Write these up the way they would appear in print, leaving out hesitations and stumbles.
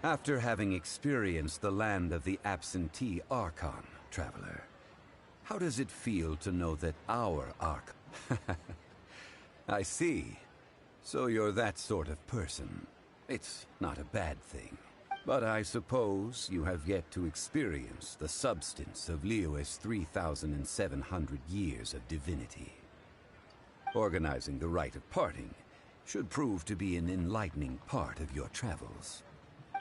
After having experienced the land of the absentee Archon, traveler, how does it feel to know that our Archon... I see. So you're that sort of person. It's not a bad thing. But I suppose you have yet to experience the substance of Liyue's 3,700 years of divinity. Organizing the rite of parting should prove to be an enlightening part of your travels.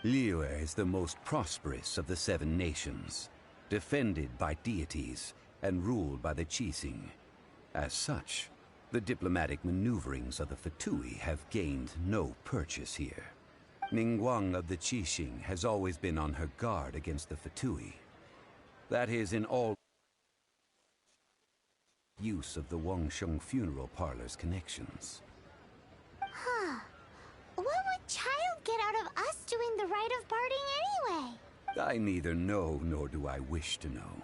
Liyue is the most prosperous of the 7 nations, defended by deities and ruled by the Qixing. As such, the diplomatic maneuverings of the Fatui have gained no purchase here. Ningguang of the Qixing has always been on her guard against the Fatui. That is in all use of the Wangsheng funeral parlor's connections. Huh. What would Child get out of us doing the rite of parting anyway? I neither know nor do I wish to know.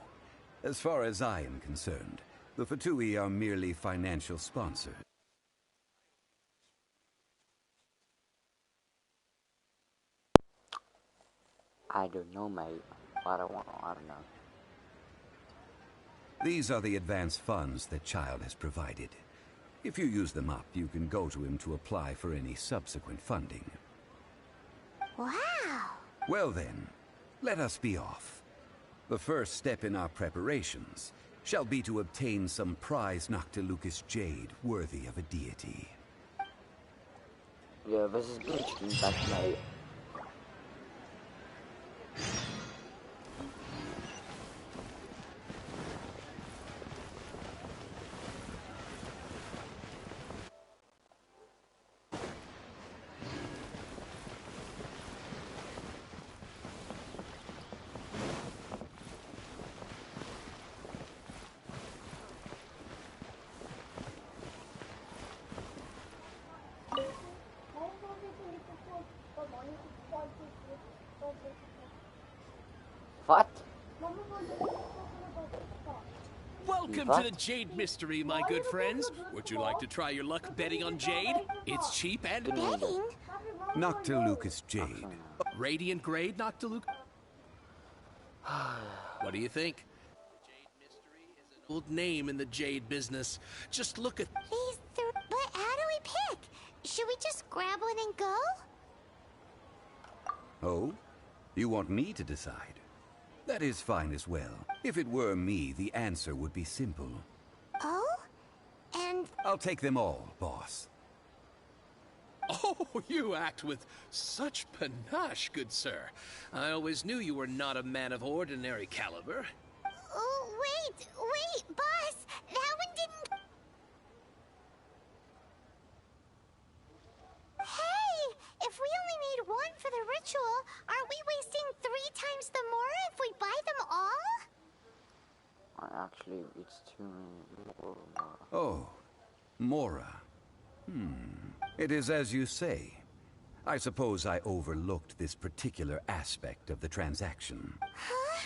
As far as I am concerned, the Fatui are merely financial sponsors. I don't know, mate. I don't know. These are the advance funds that Child has provided. If you use them up, you can go to him to apply for any subsequent funding. Wow! Well then, let us be off. The first step in our preparations shall be to obtain some prize Noctilucous jade worthy of a deity. Yeah, this is bitching back, mate. What? Welcome to the Jade Mystery, my good friends. Would you like to try your luck betting on Jade? It's cheap and... Betting? Noctilucous jade. Radiant grade Noctilucous? What do you think? Jade Mystery is an old name in the jade business. Just look at... But how do we pick? Should we just grab one and go? Oh? You want me to decide? That is fine as well. If it were me, the answer would be simple. Oh? And... I'll take them all, boss. Oh, you act with such panache, good sir. I always knew you were not a man of ordinary caliber. Oh, wait, boss! That one didn't... Hey! If we only need one for the ritual, aren't we wasting 3 times the more if we buy them all? Actually, it's too many. Oh, Mora. It is as you say. I suppose I overlooked this particular aspect of the transaction. Huh?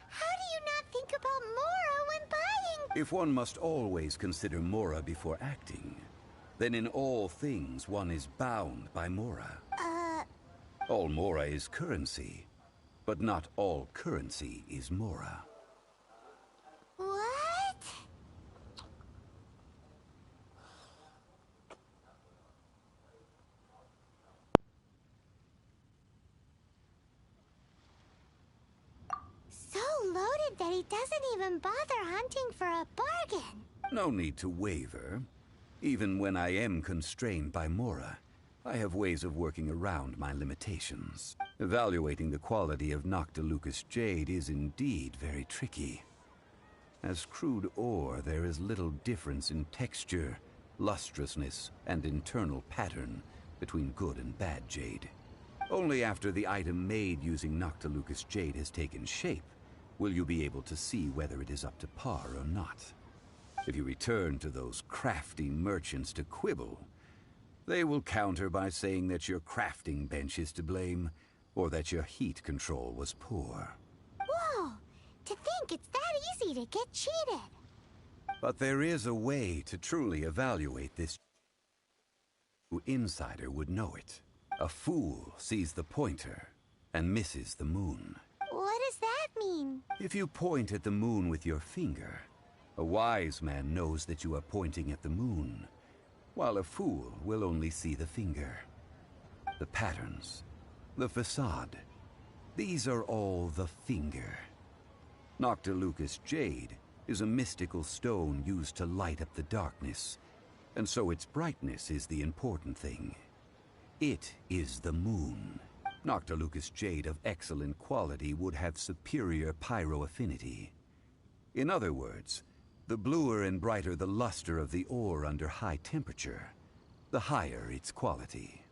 How do you not think about Mora when buying? If one must always consider Mora before acting, then in all things one is bound by Mora. All Mora is currency, but not all currency is Mora. What? So loaded that he doesn't even bother hunting for a bargain. No need to waver. Even when I am constrained by Mora, I have ways of working around my limitations. Evaluating the quality of Noctilucous jade is indeed very tricky. As crude ore, there is little difference in texture, lustrousness, and internal pattern between good and bad jade. Only after the item made using Noctilucous jade has taken shape will you be able to see whether it is up to par or not. If you return to those crafty merchants to quibble, they will counter by saying that your crafting bench is to blame, or that your heat control was poor. Whoa! To think it's that easy to get cheated. But there is a way to truly evaluate this. An insider would know it. A fool sees the pointer and misses the moon. What does that mean? If you point at the moon with your finger, a wise man knows that you are pointing at the moon, while a fool will only see the finger. The patterns, the facade, these are all the finger. Noctilucous jade is a mystical stone used to light up the darkness, and so its brightness is the important thing. It is the moon. Noctilucous jade of excellent quality would have superior pyroaffinity. In other words, the bluer and brighter the luster of the ore under high temperature, the higher its quality.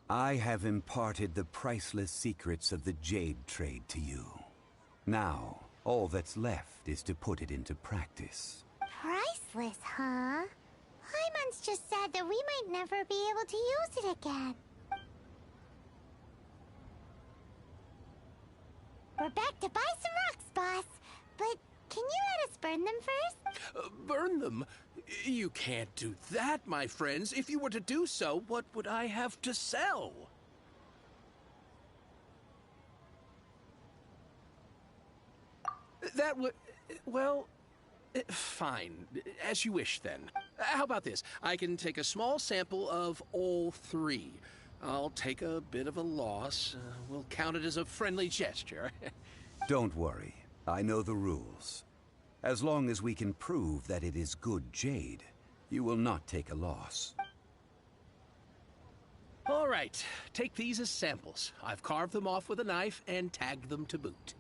I have imparted the priceless secrets of the jade trade to you. Now, all that's left is to put it into practice. Priceless, huh? Paimon's just sad that we might never be able to use it again. We're back to buy some rocks, boss. But can you let us burn them first? Burn them? You can't do that, my friends. If you were to do so, what would I have to sell? That would... well... fine. As you wish, then. How about this? I can take a small sample of all three. I'll take a bit of a loss. We'll count it as a friendly gesture. Don't worry. I know the rules. As long as we can prove that it is good jade, you will not take a loss. All right. Take these as samples. I've carved them off with a knife and tagged them to boot.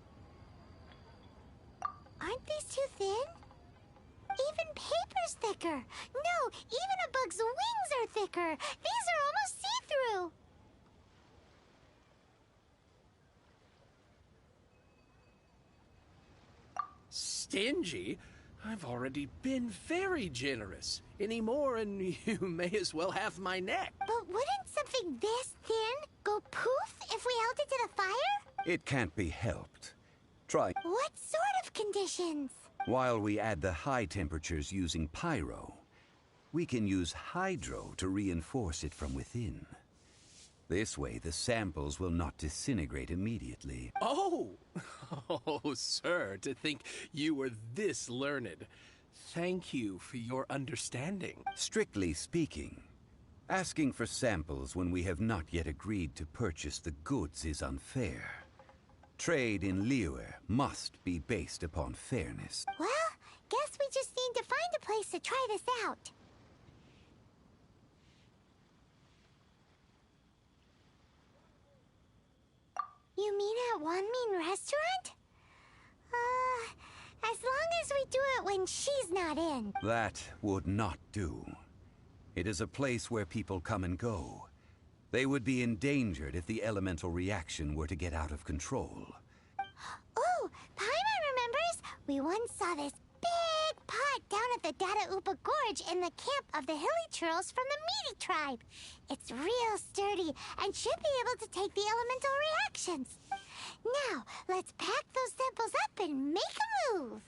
Aren't these too thin? Even paper's thicker. No, even a bug's wings are thicker. These are almost see-through. Stingy? I've already been very generous. Any more and you may as well have my neck. But wouldn't something this thin go poof if we held it to the fire? It can't be helped. Try. What sort of conditions? While we add the high temperatures using pyro, we can use hydro to reinforce it from within. This way, the samples will not disintegrate immediately. Oh! Oh, sir, to think you were this learned. Thank you for your understanding. Strictly speaking, asking for samples when we have not yet agreed to purchase the goods is unfair. Trade in Liyue must be based upon fairness. Well, guess we just need to find a place to try this out. You mean at Wanmin Restaurant? As long as we do it when she's not in. That would not do. It is a place where people come and go. They would be endangered if the elemental reaction were to get out of control. Oh, Paimon remembers! We once saw this big pot down at the Dada Upa Gorge in the camp of the hilly churls from the Meaty tribe. It's real sturdy and should be able to take the elemental reactions. Now, let's pack those samples up and make a move.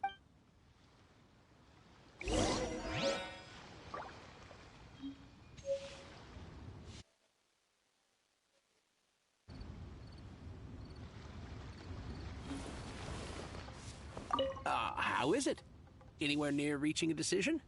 How is it? Anywhere near reaching a decision?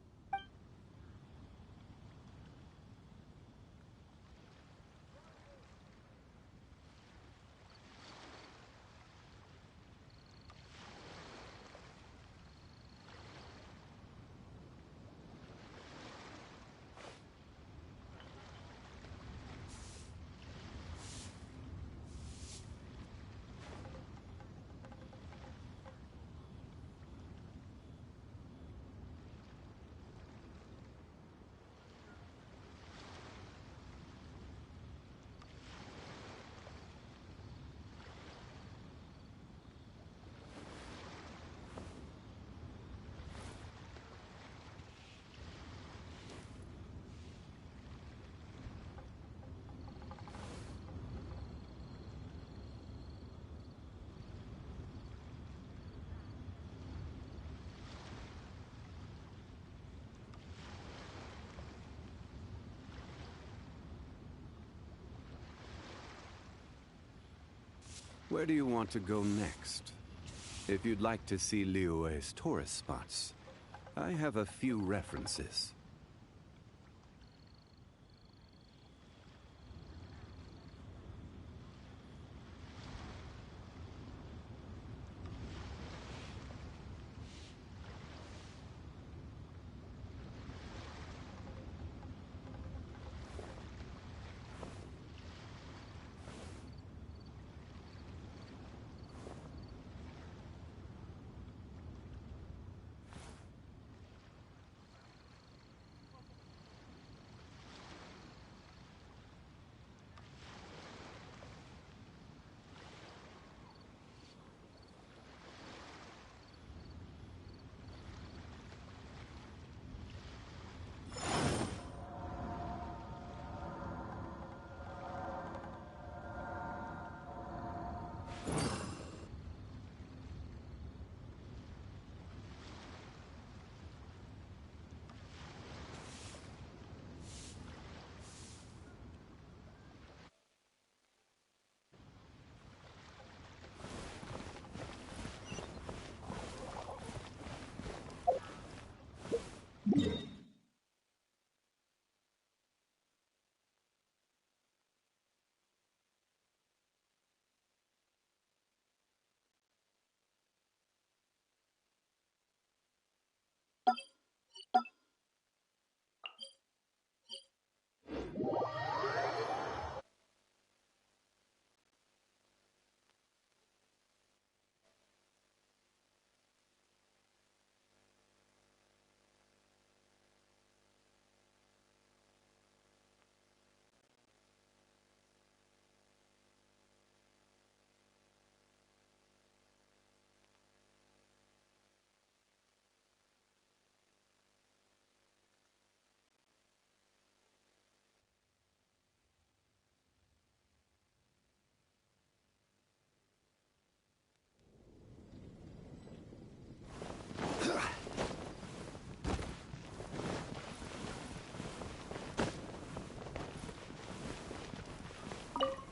Where do you want to go next? If you'd like to see Liyue's tourist spots, I have a few references.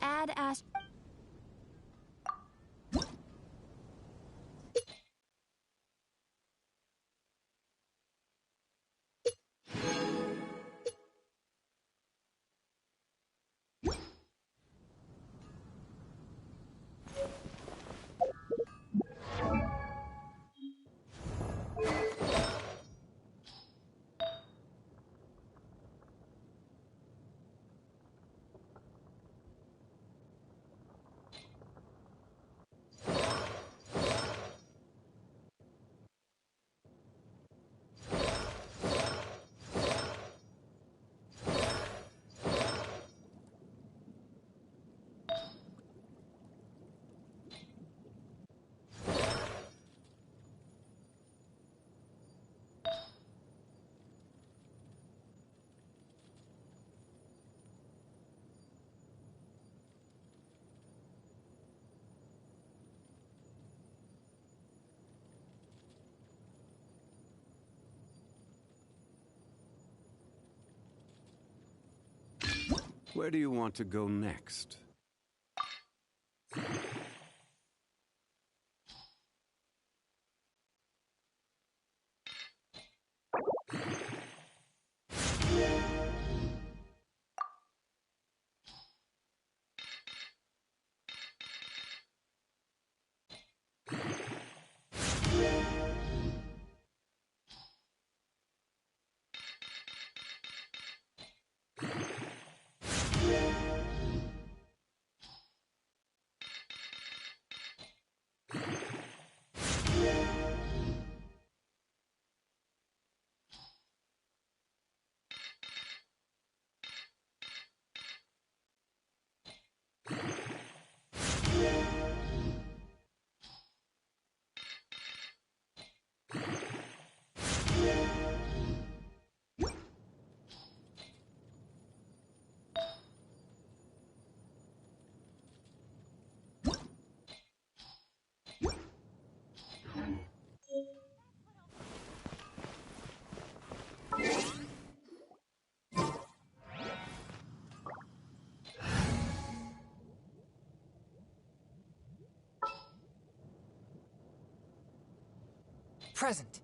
Add Ash. Where do you want to go next? present.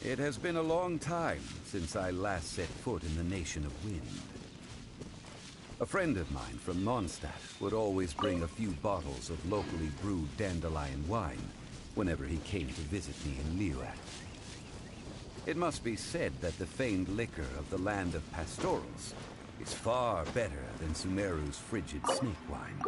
It has been a long time since I last set foot in the Nation of Wind. A friend of mine from Mondstadt would always bring a few bottles of locally brewed dandelion wine whenever he came to visit me in Liyue. It must be said that the famed liquor of the land of pastorals is far better than Sumeru's frigid snake wine.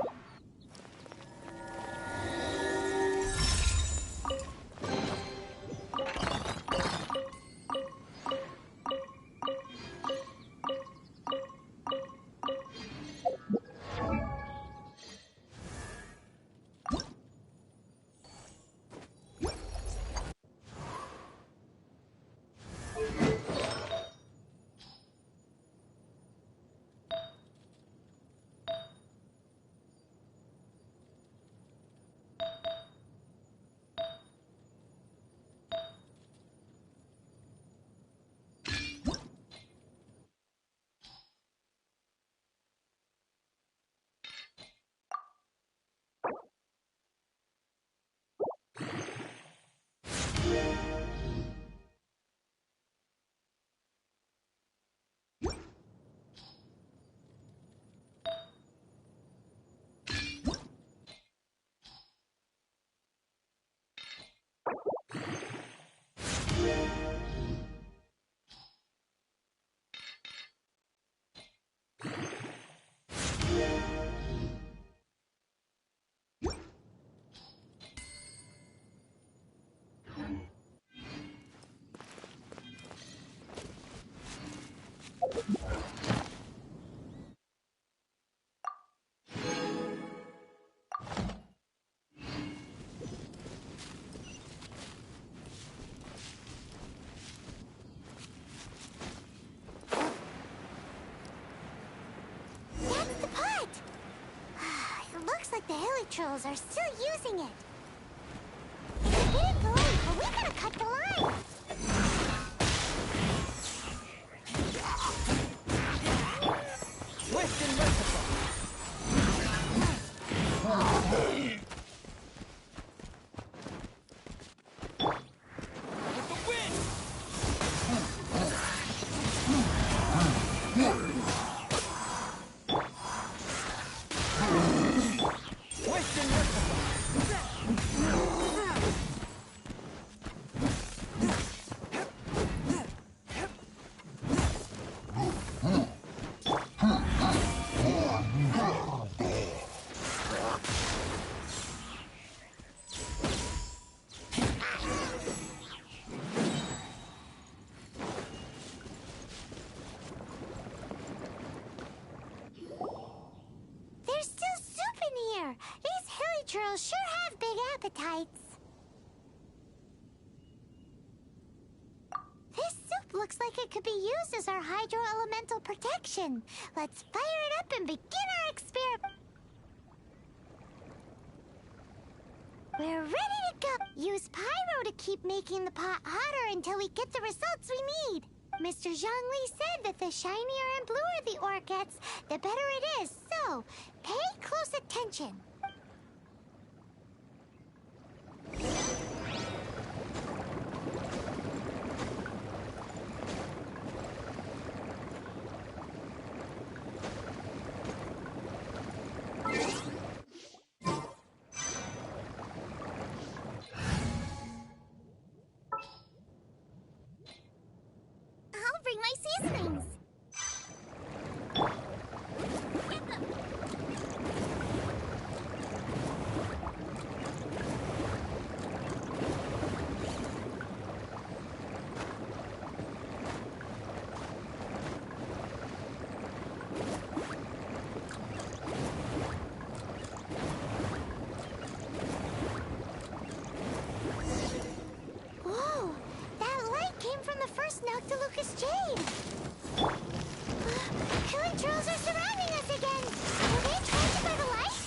The hilly trolls are still using it. It's a big leak, but we gotta cut the line. Swift and merciful. With the wind. Swift and merciful. There's still soup in here. These hilly trolls sure have big appetites. This soup looks like it could be used as our hydro-elemental protection. Let's fire it up and begin our experiment. We're ready to go. Use pyro to keep making the pot hotter until we get the results we need. Mr. Zhongli said that the shinier and bluer the ore gets, the better it is. So, pay close attention. I'll bring my seasonings. Whoa, that light came from the first Noctilucous Jade. Hilly trolls are surrounding us again. Are they attracted by the light?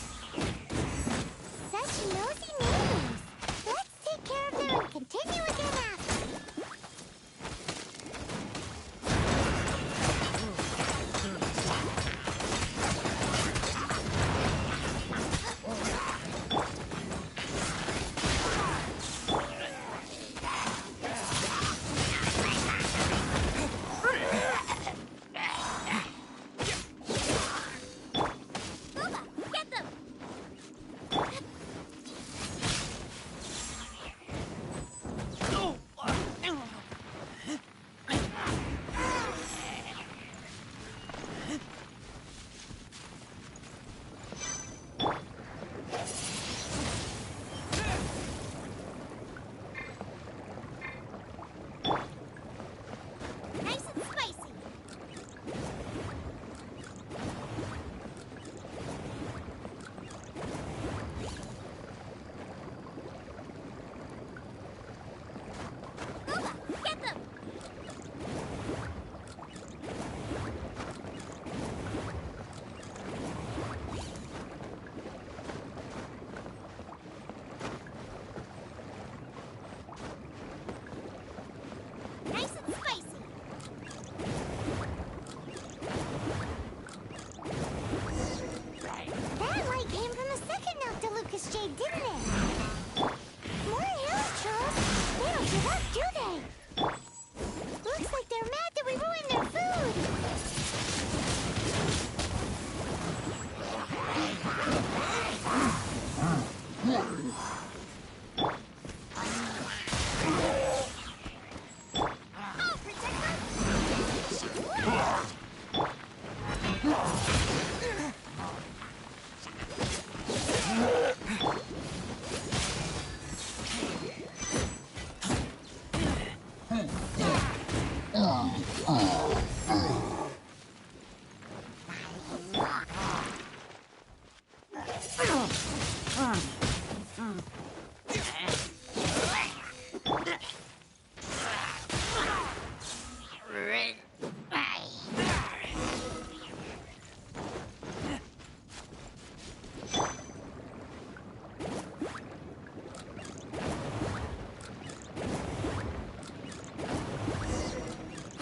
Such nosy neighbors. Let's take care of them and continue again after.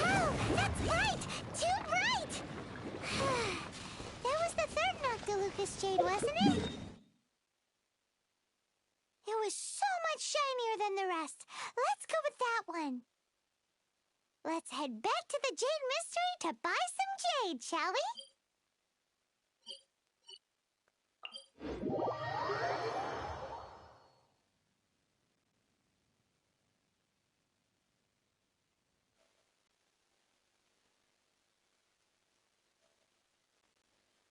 Oh, that's right! Too bright! That was the third Noctilucous Jade, wasn't it? It was so much shinier than the rest. Let's go with that one. Let's head back to the Jade Mystery to buy some jade, shall we?